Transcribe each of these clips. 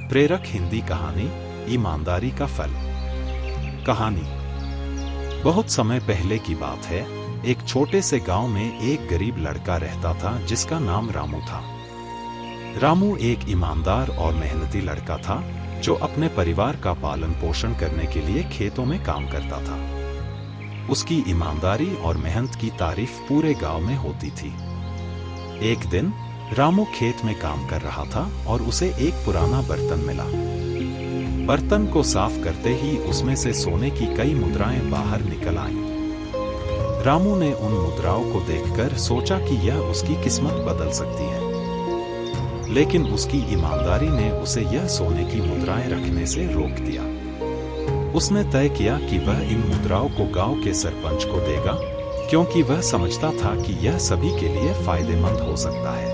प्रेरक हिंदी कहानी ईमानदारी का फल। कहानी बहुत समय पहले की बात है। एक छोटे से गांव में एक गरीब लड़का रहता था जिसका नाम रामू था। रामू एक ईमानदार और मेहनती लड़का था जो अपने परिवार का पालन पोषण करने के लिए खेतों में काम करता था। उसकी ईमानदारी और मेहनत की तारीफ पूरे गांव में होती थी। एक दिन रामू खेत में काम कर रहा था और उसे एक पुराना बर्तन मिला। बर्तन को साफ करते ही उसमें से सोने की कई मुद्राएं बाहर निकल आईं। रामू ने उन मुद्राओं को देखकर सोचा कि यह उसकी किस्मत बदल सकती है, लेकिन उसकी ईमानदारी ने उसे यह सोने की मुद्राएं रखने से रोक दिया। उसने तय किया कि वह इन मुद्राओं को गांव के सरपंच को देगा, क्योंकि वह समझता था कि यह सभी के लिए फायदेमंद हो सकता है।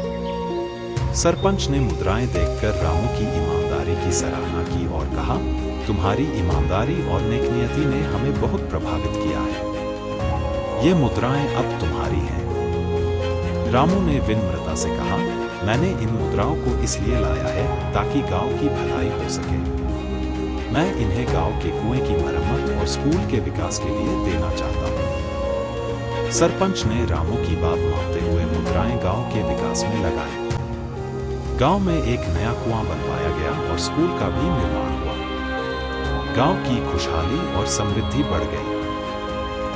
सरपंच ने मुद्राएं देखकर रामू की ईमानदारी की सराहना की और कहा, तुम्हारी ईमानदारी और नेकनियति ने हमें बहुत प्रभावित किया है। ये मुद्राएं अब तुम्हारी हैं। रामू ने विनम्रता से कहा, मैंने इन मुद्राओं को इसलिए लाया है ताकि गांव की भलाई हो सके। मैं इन्हें गांव के कुएं की मरम्मत और स्कूल के विकास के लिए देना चाहता हूं। सरपंच ने रामू की बात मानते हुए मुद्राएं गांव के विकास में लगाई। गांव में एक नया कुआं बनवाया गया और स्कूल का भी निर्माण हुआ। गांव की खुशहाली और समृद्धि बढ़ गई।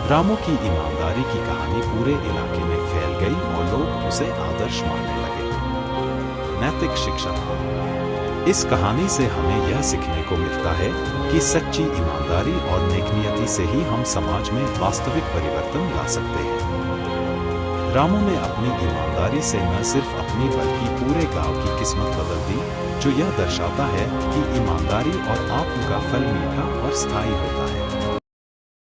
रामू की ईमानदारी की कहानी पूरे इलाके में फैल गई और लोग उसे आदर्श मानने लगे। नैतिक शिक्षा। इस कहानी से हमें यह सीखने को मिलता है कि सच्ची ईमानदारी और नेकनियति से ही हम समाज में वास्तविक परिवर्तन ला सकते हैं। रामू ने अपनी ईमानदारी से न सिर्फ अपनी बल्कि पूरे गांव की किस्मत बदल दी, जो यह दर्शाता है कि ईमानदारी और आत्म का फल मीठा और स्थायी होता है।